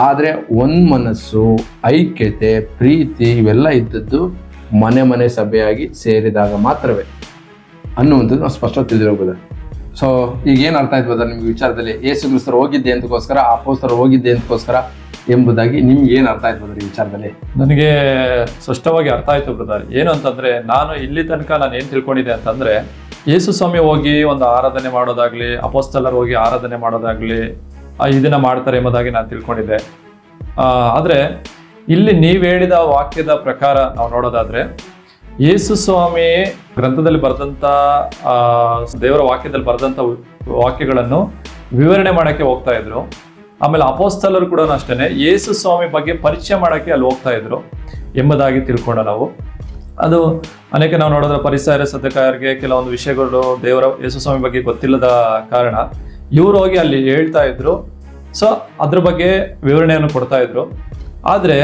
ಆದ್ರೆ ಒಂದ್ ಮನಸ್ಸು, ಐಕ್ಯತೆ, ಪ್ರೀತಿ ಇವೆಲ್ಲ ಇದ್ದದ್ದು ಮನೆ ಸಭೆಯಾಗಿ ಸೇರಿದಾಗ ಮಾತ್ರವೇ ಅನ್ನುವಂಥದ್ದು ನಾವು ಸ್ಪಷ್ಟ ತಿಳಿದಿರಬಹುದು. ಸೊ ಈಗ ಏನ್ ಅರ್ಥ ಆಯ್ತು ನಿಮ್ಗೆ ವಿಚಾರದಲ್ಲಿ? ಯೇಸು ಕ್ರಿಸ್ತರು ಹೋಗಿದ್ದೆ ಅಂತಕ್ಕೋಸ್ಕರ, ಅಪೊಸ್ತಲರು ಹೋಗಿದ್ದೆ ಅಂತಕ್ಕೋಸ್ಕರ ಎಂಬುದಾಗಿ ನಿಮ್ಗೆ ಏನ್ ಅರ್ಥ ಆಯ್ತು ಈ ವಿಚಾರದಲ್ಲಿ? ನನಗೆ ಸ್ಪಷ್ಟವಾಗಿ ಅರ್ಥ ಆಯ್ತು ಬ್ರದರ್. ಏನು ಅಂತಂದ್ರೆ, ನಾನು ಇಲ್ಲಿ ತನಕ ನಾನು ಏನ್ ತಿಳ್ಕೊಂಡಿದ್ದೆ ಅಂತಂದ್ರೆ, ಯೇಸು ಸ್ವಾಮಿ ಹೋಗಿ ಒಂದು ಆರಾಧನೆ ಮಾಡೋದಾಗ್ಲಿ, ಅಪೊಸ್ತಲರು ಹೋಗಿ ಆರಾಧನೆ ಮಾಡೋದಾಗ್ಲಿ ಇದನ್ನ ಮಾಡ್ತಾರೆ ಎಂಬುದಾಗಿ ನಾನು ತಿಳ್ಕೊಂಡಿದ್ದೆ. ಆದ್ರೆ ಇಲ್ಲಿ ನೀವು ಹೇಳಿದ ವಾಕ್ಯದ ಪ್ರಕಾರ ನಾವು ನೋಡೋದಾದ್ರೆ, ಯೇಸು ಸ್ವಾಮಿ ಗ್ರಂಥದಲ್ಲಿ ಬರೆದಂತ ದೇವರ ವಾಕ್ಯದಲ್ಲಿ ಬರೆದಂತ ವಾಕ್ಯಗಳನ್ನು ವಿವರಣೆ ಮಾಡಕ್ಕೆ ಹೋಗ್ತಾ ಇದ್ರು. ಆಮೇಲೆ ಅಪೊಸ್ತಲರು ಕೂಡ ಅಷ್ಟೇನೆ ಯೇಸು ಸ್ವಾಮಿ ಬಗ್ಗೆ ಪರಿಚಯ ಮಾಡಕ್ಕೆ ಅಲ್ಲಿ ಹೋಗ್ತಾ ಇದ್ರು ಎಂಬುದಾಗಿ ತಿಳ್ಕೊಂಡ ನಾವು. ಅದು ಅನೇಕ ನಾವು ನೋಡಿದ್ರೆ ಪರಿಸರ ಸದ್ಯಕಾಯರಿಗೆ ಕೆಲವೊಂದು ವಿಷಯಗಳು ದೇವರ ಯೇಸು ಸ್ವಾಮಿ ಬಗ್ಗೆ ಗೊತ್ತಿಲ್ಲದ ಕಾರಣ ಇವ್ರು ಹೋಗಿ ಅಲ್ಲಿ ಹೇಳ್ತಾ ಇದ್ರು. ಸೊ ಅದ್ರ ಬಗ್ಗೆ ವಿವರಣೆಯನ್ನು ಕೊಡ್ತಾ ಇದ್ರು. ಆದ್ರೆ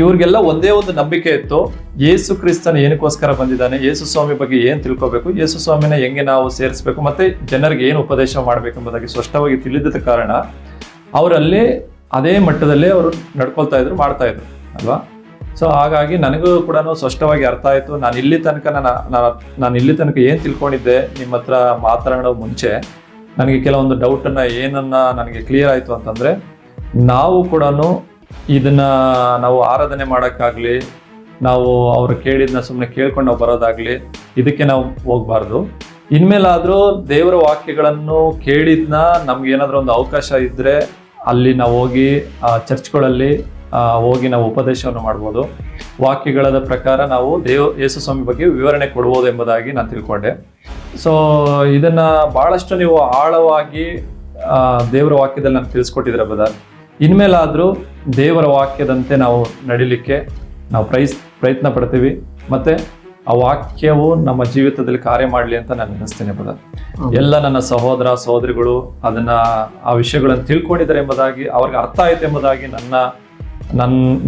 ಇವ್ರಿಗೆಲ್ಲ ಒಂದೇ ಒಂದು ನಂಬಿಕೆ ಇತ್ತು, ಯೇಸು ಕ್ರಿಸ್ತನ ಏನಕ್ಕೋಸ್ಕರ ಬಂದಿದ್ದಾನೆ, ಯೇಸು ಸ್ವಾಮಿ ಬಗ್ಗೆ ಏನ್ ತಿಳ್ಕೊಬೇಕು, ಯೇಸು ಸ್ವಾಮಿನ ಹೆಂಗೆ ನಾವು ಸೇರಿಸ್ಬೇಕು, ಮತ್ತೆ ಜನರಿಗೆ ಏನು ಉಪದೇಶ ಮಾಡ್ಬೇಕು ಎಂಬುದಾಗಿ ಸ್ಪಷ್ಟವಾಗಿ ತಿಳಿದಿದ್ದ ಕಾರಣ ಅವರಲ್ಲಿ ಅದೇ ಮಟ್ಟದಲ್ಲಿ ಅವರು ನಡ್ಕೊಳ್ತಾ ಇದ್ರು, ಮಾಡ್ತಾ ಇದ್ರು ಅಲ್ವಾ. ಸೊ ಹಾಗಾಗಿ ನನಗೂ ಕೂಡ ಸ್ಪಷ್ಟವಾಗಿ ಅರ್ಥ ಆಯ್ತು. ನಾನು ಇಲ್ಲಿ ತನಕ ಏನ್ ತಿಳ್ಕೊಂಡಿದ್ದೆ ನಿಮ್ಮ ಹತ್ರ ಮಾತನಾಡೋ ಮುಂಚೆ ನನಗೆ ಕೆಲವೊಂದು ಡೌಟನ್ನ ಏನನ್ನ ನನಗೆ ಕ್ಲಿಯರ್ ಆಯ್ತು ಅಂತಂದ್ರೆ, ನಾವು ಕೂಡ ಇದನ್ನ ನಾವು ಆರಾಧನೆ ಮಾಡೋಕ್ಕಾಗ್ಲಿ, ನಾವು ಅವ್ರು ಕೇಳಿದ್ನ ಸುಮ್ಮನೆ ಕೇಳ್ಕೊಂಡು ನಾವು ಬರೋದಾಗ್ಲಿ, ಇದಕ್ಕೆ ನಾವು ಹೋಗ್ಬಾರ್ದು. ಇನ್ಮೇಲಾದ್ರೂ ದೇವರ ವಾಕ್ಯಗಳನ್ನು ಕೇಳಿದ್ನ ನಮ್ಗೆ ಏನಾದ್ರೂ ಒಂದು ಅವಕಾಶ ಇದ್ರೆ ಅಲ್ಲಿ ನಾವು ಹೋಗಿ ಚರ್ಚ್ಗಳಲ್ಲಿ ಹೋಗಿ ನಾವು ಉಪದೇಶವನ್ನು ಮಾಡ್ಬೋದು. ವಾಕ್ಯಗಳ ಪ್ರಕಾರ ನಾವು ಯೇಸು ಸ್ವಾಮಿ ಬಗ್ಗೆ ವಿವರಣೆ ಕೊಡ್ಬೋದು ಎಂಬುದಾಗಿ ನಾನು ತಿಳ್ಕೊಂಡೆ. ಸೊ ಇದನ್ನ ಬಹಳಷ್ಟು ನೀವು ಆಳವಾಗಿ ದೇವರ ವಾಕ್ಯದಲ್ಲಿ ನಾನು ತಿಳಿಸ್ಕೊಟ್ಟಿದ್ರೆ ಬ್ರದರ್. ಇನ್ಮೇಲಾದ್ರೂ ದೇವರ ವಾಕ್ಯದಂತೆ ನಾವು ನಡಿಲಿಕ್ಕೆ ನಾವು ಪ್ರಯತ್ನ ಪಡ್ತೀವಿ, ಮತ್ತೆ ಆ ವಾಕ್ಯವು ನಮ್ಮ ಜೀವಿತದಲ್ಲಿ ಕಾರ್ಯ ಮಾಡಲಿ ಅಂತ ನಾನು ನೆನೆಸ್ತೇನೆ ಬ್ರದರ್. ಎಲ್ಲ ನನ್ನ ಸಹೋದರ ಸಹೋದರಿಗಳು ಅದನ್ನ ಆ ವಿಷಯಗಳನ್ನು ತಿಳ್ಕೊಂಡಿದ್ದಾರೆ ಎಂಬುದಾಗಿ, ಅವ್ರಿಗೆ ಅರ್ಥ ಆಯ್ತು ಎಂಬುದಾಗಿ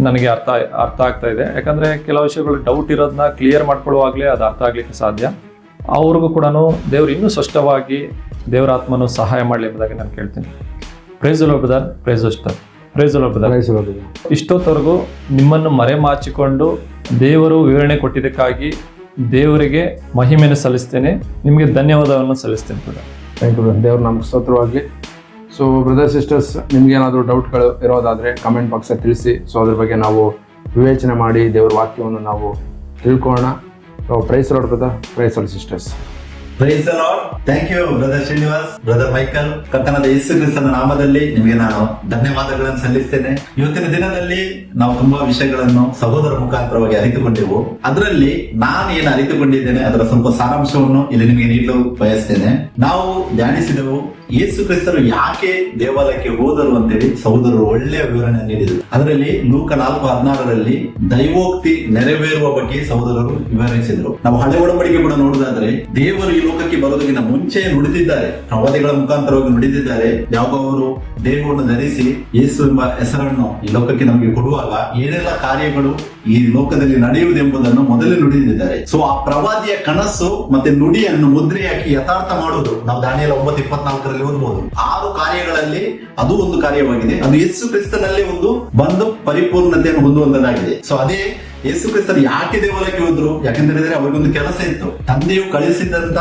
ನನಗೆ ಅರ್ಥ ಆಗ್ತಾ ಇದೆ. ಯಾಕಂದ್ರೆ ಕೆಲವು ವಿಷಯಗಳು ಡೌಟ್ ಇರೋದನ್ನ ಕ್ಲಿಯರ್ ಮಾಡ್ಕೊಳ್ಳುವಾಗಲೇ ಅದು ಅರ್ಥ ಆಗ್ಲಿಕ್ಕೆ ಸಾಧ್ಯ. ಅವ್ರಿಗೂ ಕೂಡ ದೇವರು ಇನ್ನೂ ಸ್ಪಷ್ಟವಾಗಿ ದೇವರ ಆತ್ಮನು ಸಹಾಯ ಮಾಡಲಿ ಎಂಬುದಾಗಿ ನಾನು ಕೇಳ್ತೀನಿ. Praise Lord brother, praise Lord brother. ಇಷ್ಟೊತ್ತವರೆಗೂ ನಿಮ್ಮನ್ನು ಮರೆಮಾಚಿಕೊಂಡು ದೇವರು ವಿವರಣೆ ಕೊಟ್ಟಿದ್ದಕ್ಕಾಗಿ ದೇವರಿಗೆ ಮಹಿಮೆಯನ್ನು ಸಲ್ಲಿಸ್ತೇನೆ, ನಿಮಗೆ ಧನ್ಯವಾದವನ್ನು ಸಲ್ಲಿಸ್ತೇನೆ ಬ್ರದರ್. Thank you brother. ದೇವ್ರು ನಮ್ಗೆ ಸ್ತೋತ್ರವಾಗಲಿ. ಸೊ ಬ್ರದರ್ ಸಿಸ್ಟರ್ಸ್, ನಿಮ್ಗೆ ಏನಾದರೂ ಡೌಟ್ಗಳು ಇರೋದಾದ್ರೆ ಕಮೆಂಟ್ ಬಾಕ್ಸಲ್ಲಿ ತಿಳಿಸಿ. ಸೊ ಅದ್ರ ಬಗ್ಗೆ ನಾವು ವಿವೇಚನೆ ಮಾಡಿ ದೇವ್ರ ವಾಕ್ಯವನ್ನು ನಾವು ತಿಳ್ಕೊಳ್ಳೋಣ. Praise Lord brother, praise Lord sisters. Praise the Lord. Thank you brother Srinivas, brother Michael. ಕರ್ತನಾದ ಯೇಸು ಕ್ರಿಸ್ತನ ನಾಮದಲ್ಲಿ ನಿಮಗೆ ನಾನು ಧನ್ಯವಾದಗಳನ್ನು ಸಲ್ಲಿಸ್ತೇನೆ. ಇವತ್ತಿನ ದಿನದಲ್ಲಿ ನಾವು ತುಂಬಾ ವಿಷಯಗಳನ್ನು ಸಹೋದರ ಮುಖಾಂತರವಾಗಿ ಅರಿತುಕೊಂಡೆವು. ಅದರಲ್ಲಿ ನಾನು ಏನು ಅರಿತುಕೊಂಡಿದ್ದೇನೆ ಅದರ ಸ್ವಲ್ಪ ಸಾರಾಂಶವನ್ನು ಇಲ್ಲಿ ನಿಮಗೆ ನೀಡಲು ಬಯಸ್ತೇನೆ. ನಾವು ಧ್ಯಾನಿಸಿದೆವು ಯೇಸು ಕ್ರಿಸ್ತರು ಯಾಕೆ ದೇವಾಲಯಕ್ಕೆ ಹೋದರು ಅಂತೇಳಿ ಸಹೋದರರು ಒಳ್ಳೆಯ ವಿವರಣೆ ನೀಡಿದರು. ಅದರಲ್ಲಿ ಲೂಕ 4:16 ದೈವೋಕ್ತಿ ನೆರವೇರುವ ಬಗ್ಗೆ ಸಹೋದರರು ವಿವರಿಸಿದರು. ನಾವು ಹಳೆ ಒಡಂಬಡಿಕೆ ಕೂಡ ನೋಡುವುದಾದ್ರೆ ದೇವರು ಈ ಲೋಕಕ್ಕೆ ಬರೋದಕ್ಕಿಂತ ಮುಂಚೆ ನುಡಿದಿದ್ದಾರೆ, ಪ್ರವಾದಿಗಳ ಮುಖಾಂತರವಾಗಿ ನುಡಿದಿದ್ದಾರೆ. ಯಾವಾಗ ಅವರು ದೇಹವನ್ನು ಧರಿಸಿ ಯೇಸು ಎಂಬ ಹೆಸರನ್ನು ಈ ಲೋಕಕ್ಕೆ ನಮಗೆ ಕೊಡುವಾಗ ಏನೆಲ್ಲ ಕಾರ್ಯಗಳು ಈ ಲೋಕದಲ್ಲಿ ನಡೆಯುವುದೆಂಬುದನ್ನು ಮೊದಲೇ ನುಡಿದಿದ್ದಾರೆ. ಸೊ ಆ ಪ್ರವಾದಿಯ ಕನಸು ಮತ್ತೆ ನುಡಿಯನ್ನು ಮುದ್ರೆ ಹಾಕಿ ಯಥಾರ್ಥ ಮಾಡುವುದು ನಾವು ದಾನಿಯೇಲ 9:24 ಓದಬಹುದು. 6 ಕಾರ್ಯಗಳಲ್ಲಿ ಅದು ಒಂದು ಕಾರ್ಯವಾಗಿದೆ. ಅದು ಯೇಸು ಕ್ರಿಸ್ತನಲ್ಲಿ ಒಂದು ಬಂದು ಪರಿಪೂರ್ಣತೆಯನ್ನು ಹೊಂದುವಂತದ್ದಾಗಿದೆ. ಸೊ ಅದೇ ಯೇಸು ಕ್ರಿಸ್ತರು ಯಾಕೆ ದೇವಾಲಯಕ್ಕೆ ಹೋದ್ರು? ಯಾಕೆಂದ್ರೆ ಅವರಿಗೊಂದು ಕೆಲಸ ಇತ್ತು. ತಂದೆಯು ಕಳಿಸಿದಂತ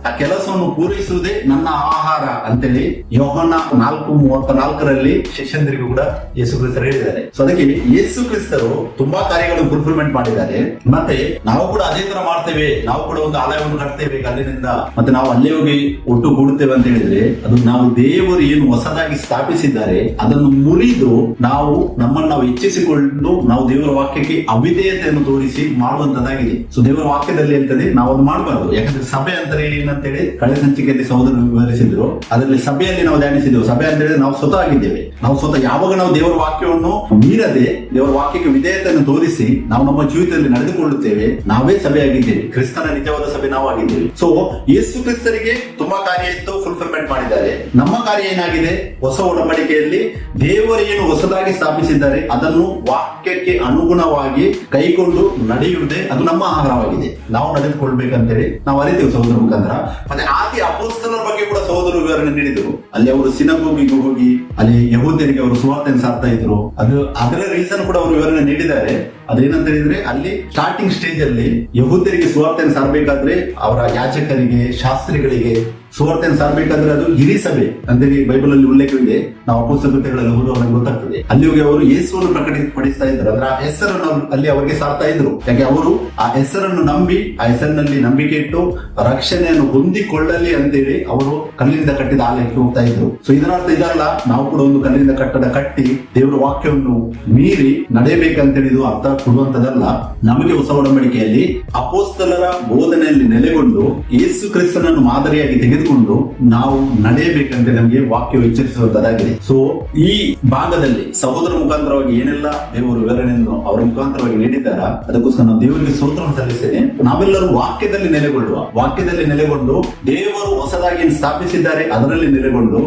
ಆ ಕೆಲಸವನ್ನು ಪೂರೈಸುವುದೇ ನನ್ನ ಆಹಾರ ಅಂತೇಳಿ ಯೋಹನ್ನ 4:34 ಶಿಷ್ಯಂದರಿಗೂ ಕೂಡ ಯೇಸು ಕ್ರಿಸ್ತರು ಹೇಳಿದ್ದಾರೆ. ಸೊ ಅದಕ್ಕೆ ಯೇಸು ಕ್ರಿಸ್ತರು ತುಂಬಾ ಕಾರ್ಯಗಳನ್ನು ಫುಲ್ಫಿಲ್ಮೆಂಟ್ ಮಾಡಿದ್ದಾರೆ. ಮತ್ತೆ ನಾವು ಕೂಡ ಅದೇ ತರ ಮಾಡ್ತೇವೆ. ನಾವು ಕೂಡ ಒಂದು ಆಲಯವನ್ನು ಕಟ್ತೇವೆ ಕಲ್ಲಿನಿಂದ, ಮತ್ತೆ ನಾವು ಅಲ್ಲೇ ಹೋಗಿ ಒಟ್ಟು ಕೂಡುತ್ತೇವೆ ಅಂತ ಹೇಳಿದ್ರೆ ಅದು ನಾವು ದೇವರು ಏನು ಹೊಸದಾಗಿ ಸ್ಥಾಪಿಸಿದ್ದಾರೆ ಅದನ್ನು ಮುರಿದು ನಾವು ನಮ್ಮನ್ನು ನಾವು ಹೆಚ್ಚಿಸಿಕೊಂಡು ನಾವು ದೇವರ ವಾಕ್ಯಕ್ಕೆ ಅವಿಧೇಯತೆಯನ್ನು ತೋರಿಸಿ ಮಾಡುವಂತದ್ದಾಗಿದೆ. ಸೊ ದೇವರ ವಾಕ್ಯದಲ್ಲಿ ಹೇಳ್ತದೆ ನಾವು ಅದು ಮಾಡಬಾರದು. ಯಾಕಂದ್ರೆ ಸಭೆ ಅಂತಾರೆ ಏನಂತೇಳಿ ಕಳೆದ ಸಂಚಿಕೆಯಲ್ಲಿ ಸಹೋದರರು ವಿವರಿಸಿದ್ರು. ಅದರಲ್ಲಿ ಸಭೆಯಲ್ಲಿ ನಾವು ಧ್ಯಾನಿಸಿದೆವು. ಸಭೆ ಅಂತ ಹೇಳಿದ್ರೆ ನಾವು ಸ್ವತಃ ಆಗಿದ್ದೇವೆ. ನಾವು ಸ್ವತಃ ಯಾವಾಗ ನಾವು ದೇವರ ವಾಕ್ಯವನ್ನು ಮೀರದೆ ದೇವರ ವಾಕ್ಯಕ್ಕೆ ವಿಧೇಯತೆಯನ್ನು ತೋರಿಸಿ ನಾವು ನಮ್ಮ ಜೀವಿತದಲ್ಲಿ ನಡೆದುಕೊಳ್ಳುತ್ತೇವೆ, ನಾವೇ ಸಭೆ ಆಗಿದ್ದೇವೆ. ಕ್ರಿಸ್ತನ ನಿಜವಾದ ಸಭೆ ನಾವು ಆಗಿದ್ದೇವೆ. ಸೊ ಯೇಸು ಕ್ರಿಸ್ತರಿಗೆ ತುಂಬಾ ಕಾರ್ಯ ಇತ್ತು, ಫುಲ್ಫಿಲ್ಮೆಂಟ್ ಮಾಡಿದ್ದಾರೆ. ನಮ್ಮ ಕಾರ್ಯ ಏನಾಗಿದೆ? ಹೊಸ ಒಡಂಬಡಿಕೆಯಲ್ಲಿ ದೇವರು ಏನು ಹೊಸದಾಗಿ ಸ್ಥಾಪಿಸಿದ್ದಾರೆ ಅದನ್ನು ವಾಕ್ಯಕ್ಕೆ ಅನುಗುಣವಾಗಿ ಕೈಕೊಂಡು ನಡೆಯುವುದೇ ಅದು ನಮ್ಮ ಆಹಾರವಾಗಿದೆ. ನಾವು ನಡೆದುಕೊಳ್ಬೇಕಂತೇಳಿ ನಾವು ಅರಿತೇವೆ ಸಹೋದರ ಮುಖಾಂತರ. ಮತ್ತೆ ಆದಿ ಅಪೊಸ್ತಲರ ಬಗ್ಗೆ ಕೂಡ ಸಹೋದರರು ವಿವರಣೆ ನೀಡಿದರು. ಅಲ್ಲಿ ಅವರು ಸಿನಗೋಗಿಗೆ ಹೋಗಿ ಅಲ್ಲಿ ಯಹೂದ್ಯರಿಗೆ ಅವರು ಸುವಾರ್ತೆಯನ್ನು ಸಾರ್ತಾ ಇದ್ರು. ಅದರ ರೀಸನ್ ಕೂಡ ಅವರು ವಿವರಣೆ ನೀಡಿದ್ದಾರೆ. ಅದೇನಂತ ಹೇಳಿದ್ರೆ ಅಲ್ಲಿ ಸ್ಟಾರ್ಟಿಂಗ್ ಸ್ಟೇಜ್ ಅಲ್ಲಿ ಯಹೂದ್ಯರಿಗೆ ಸುವಾರ್ತೆಯನ್ನು ಸಾರಬೇಕಾದ್ರೆ ಅವರ ಯಾಚಕರಿಗೆ, ಶಾಸ್ತ್ರಿಗಳಿಗೆ ಸುವಾರ್ತೆಯನ್ನು ಸಾರಬೇಕಾದ್ರೆ ಅದು ಹಿರಿ ಸಭೆ ಅಂತೇಳಿ ಬೈಬಲ್ ಅಲ್ಲಿ ಉಲ್ಲೇಖವಿದೆ. ನಾವು ಅಪೊಸ್ತಲ ಕೃತ್ಯಗಳಲ್ಲಿ ಓದುವಾಗ ಗೊತ್ತಾಗ್ತದೆ. ಅಲ್ಲಿ ಹೋಗಿ ಅವರು ಯೇಸುವನ್ನು ಪ್ರಕಟಿಸ್ತಾ ಇದ್ರು. ಅಂದ್ರೆ ಆ ಹೆಸರನ್ನು ಅಲ್ಲಿ ಅವರಿಗೆ ಸಾರ್ತಾ ಇದ್ರು. ಯಾಕೆ ಅವರು ಆ ಹೆಸರನ್ನು ನಂಬಿ ಆ ಹೆಸರಿನಲ್ಲಿ ನಂಬಿಕೆ ಇಟ್ಟು ರಕ್ಷಣೆಯನ್ನು ಹೊಂದಿಕೊಳ್ಳಲಿ ಅಂತೇಳಿ ಅವರು ಕಲ್ಲಿನಿಂದ ಕಟ್ಟಿದ ಆಲಯಕ್ಕೆ ಹೋಗ್ತಾ ಇದ್ರು. ಸೊ ಇದರ ಅರ್ಥ ಇದಲ್ಲ ನಾವು ಕೂಡ ಒಂದು ಕಲ್ಲಿನಿಂದ ಕಟ್ಟಡ ಕಟ್ಟಿ ದೇವರ ವಾಕ್ಯವನ್ನು ಮೀರಿ ನಡೆಯಬೇಕಂತೇಳಿ ಇದು ಅರ್ಥ ಕೊಡುವಂತದಲ್ಲ. ನಮಗೆ ಹೊಸ ಒಡಂಬಡಿಕೆಯಲ್ಲಿ ಅಪೊಸ್ತಲರ ಬೋಧನೆಯಲ್ಲಿ ನೆಲೆಗೊಂಡು ಯೇಸು ಕ್ರಿಸ್ತನನ್ನು ಮಾದರಿಯಾಗಿ ತೆಗೆದುಕೊಂಡು ನಾವು ನಡೆಯಬೇಕಂತ ನಮಗೆ ವಾಕ್ಯವು ಎಚ್ಚರಿಸುವಂತದ್ದಾಗಿದೆ. ಸೊ ಈ ಭಾಗದಲ್ಲಿ ಸಹೋದರ ಮುಖಾಂತರವಾಗಿ ಏನೆಲ್ಲ ದೇವರು ವಿವರಣೆಯನ್ನು ಅವರ ಮುಖಾಂತರವಾಗಿ ನೀಡಿದ್ದಾರ ಅದಕ್ಕೋಸ್ಕರ ನಾವು ದೇವರಿಗೆ ಸ್ತೋತ್ರವನ್ನು ಸಲ್ಲಿಸ್ತೇನೆ. ನಾವೆಲ್ಲರೂ ವಾಕ್ಯದಲ್ಲಿ ನೆಲೆಗೊಂಡು ದೇವರು ಹೊಸದಾಗಿ ಸ್ಥಾಪಿಸಿದ್ದಾರೆ ಅದರಲ್ಲಿ ನೆಲೆಗೊಂಡು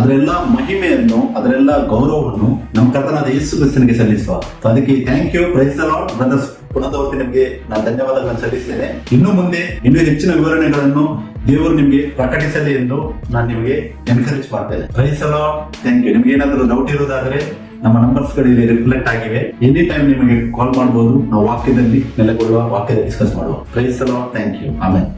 ಅದರೆಲ್ಲ ಮಹಿಮೆಯನ್ನು ಅದರೆಲ್ಲ ಗೌರವವನ್ನು ನಮ್ಮ ಕರ್ತನಾದ ಯೇಸು ಕ್ರಿಸ್ತನಿಗೆ ಸಲ್ಲಿಸುವ. ಅದಕ್ಕೆ thank you, praise the Lord brothers. ಪುನಃ ನಿಮಗೆ ನಾನು ಧನ್ಯವಾದಗಳನ್ನು ಸಲ್ಲಿಸ್ತೇನೆ. ಇನ್ನು ಮುಂದೆ ಇನ್ನೂ ಹೆಚ್ಚಿನ ವಿವರಣೆಗಳನ್ನು ದೇವರು ನಿಮಗೆ ಪ್ರಕಟಿಸಲಿ ಎಂದು ನಾನು ನಿಮಗೆ ಎನ್ಕರೇಜ್ ಮಾಡ್ತೇನೆ. Praise the Lord. Thank you. ನಿಮ್ಗೆ ಏನಾದರೂ ಡೌಟ್ ಇರೋದಾದ್ರೆ ನಮ್ಮ ನಂಬರ್ಸ್ ಗಳಲ್ಲಿ ರಿಫ್ಲೆಕ್ಟ್ ಆಗಿವೆ. ಎನಿ ಟೈಮ್ ನಿಮಗೆ ಕಾಲ್ ಮಾಡಬಹುದು. ನಾವು ವಾಕ್ಯದಲ್ಲಿ ನೆಲೆಗೊಳ್ಳುವ, ವಾಕ್ಯದಲ್ಲಿ ಡಿಸ್ಕಸ್ ಮಾಡುವ. Praise the Lord. Thank you. Amen.